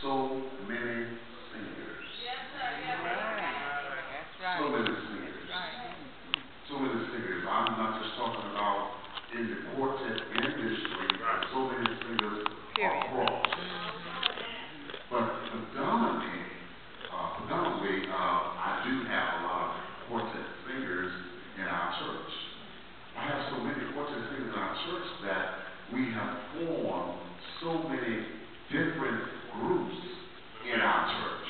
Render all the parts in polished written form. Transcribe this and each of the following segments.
so many singers. That's So right. many singers. So many singers. I'm not just talking about in the quartet industry, but so many singers across. But predominantly, I do have a lot of quartet singers in our church. I have so many quartet singers in our church that we have formed so many different groups in our church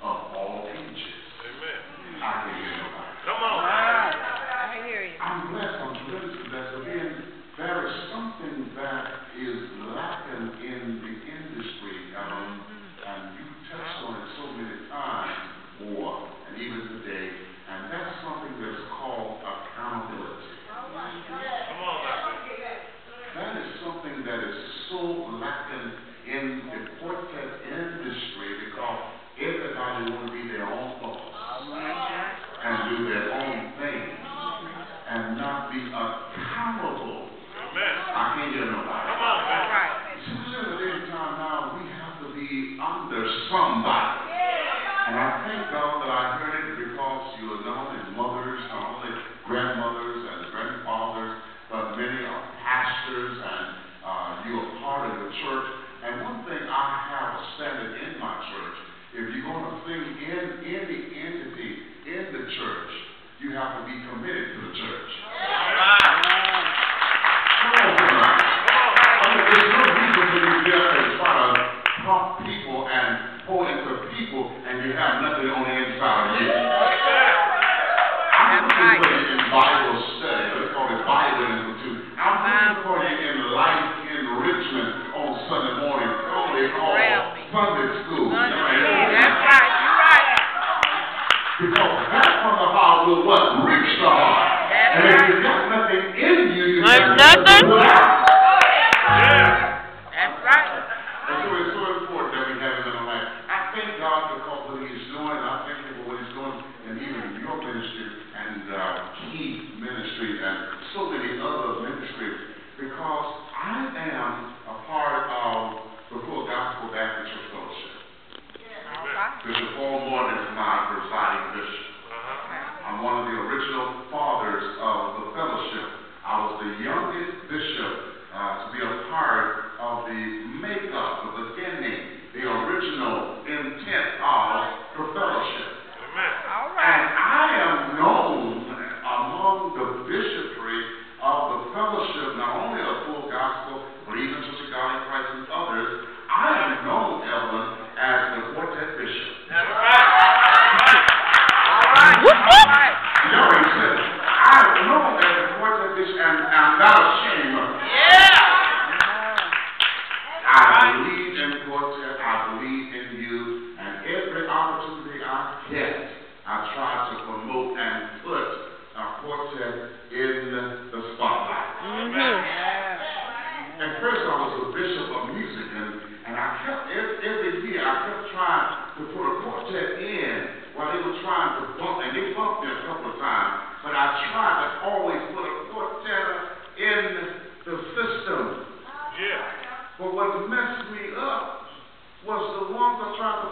of all ages. Amen. I can hear nobody. Come on. I hear you. I'm blessed. I'm tremendously blessed. Again, there is something that is lacking in the industry, and you touched on it so many times, and even today, and that's something that's called accountability. Come on now. That is something that is so lacking in the quartet industry because everybody want to be their own boss and do their own thing and not be accountable. Amen. I can't hear nobody. Come on, man. Right. See, we're in a day and time now, we have to be under somebody. And I thank God that I heard it because you are known as mothers, not only grandmothers and grandfathers, but many are pastors and you are part of the church. And one thing I have a standard in my church, if you're going to sing in any entity in the church, you have to be committed to the church. Come on, somebody. I mean, there's no reason for you to be out there and try to pump people and pour into people and you have nothing on the inside of you. I'm looking for you in Bible study. Let's call it Bible Institute. I'm looking for you in life enrichment on Sunday morning. Oh, they call Sunday school. That's right. You're right. Because that from the heart will what? Reach the heart. And if you've got nothing in you, you have nothing to put out. Yeah. That's right. And so it's so important that we have it in our life. I thank God because what He's doing. I thank Him for what He's doing, and even in your ministry and key ministry and so many other ministries. Because I am a part of the Full Gospel Baptist Church Fellowship. All right. Bishop Paul Morton is my presiding bishop. I'm one of the original fathers of the fellowship. I was the youngest bishop to be a part of the makeup, the beginning, the original intent of the fellowship. Amen. All And right. I am known among the bishopry of the fellowship, not only of Full Gospel, but even Church of God in Christ and others. I am known, Evelyn, as the Quartet Bishop. That's right. All right. All right. You know what he said? I am known as the Quartet Bishop, and I'm not ashamed of it. Yeah. I believe in Quartet. I believe in you, and every opportunity I get, I try to promote and put a quartet in the spotlight. At first, I was a bishop of music, and I kept every year I kept trying to put a quartet in while they were trying to bump, and they bumped me a couple of times. But I tried to always put a quartet in the system. Yeah. But what messed me up was the ones I tried to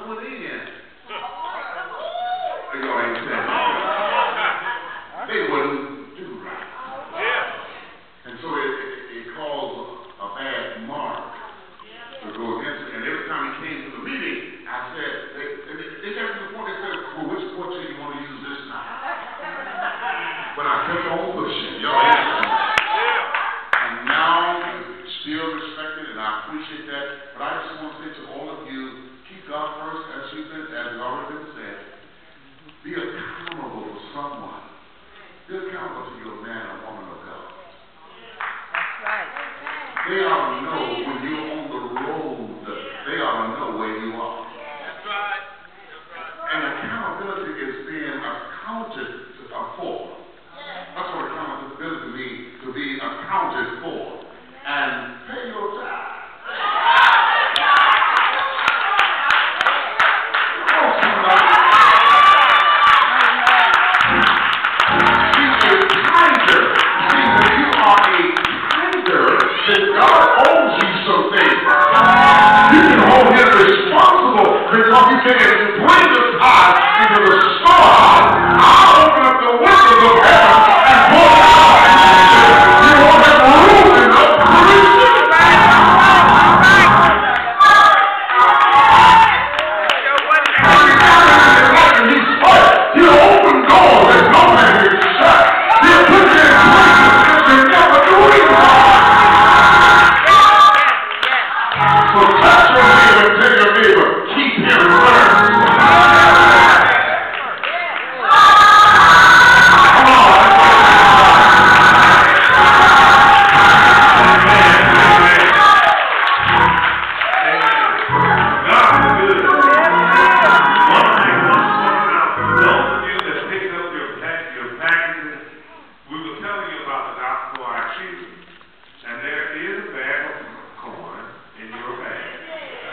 because he said, bring the tithe into the storehouse. I'll open up the windows of heaven and pour it out. You won't have room enough to reach it. He'll open doors that no man can shut. He'll put you in places that you never dreamed of. So touch your neighbor and tell your neighbor, keep him first. Come on. God is good. One thing I want to point out, those of you that picked up your packages, we were telling you about the gospel IQ, and there is a bag of corn in your bag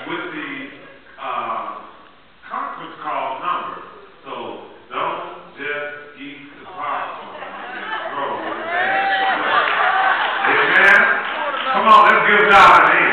with the conference call number. So don't just eat the popcorn and throw the bag. Amen? Come on, let's give God an amen.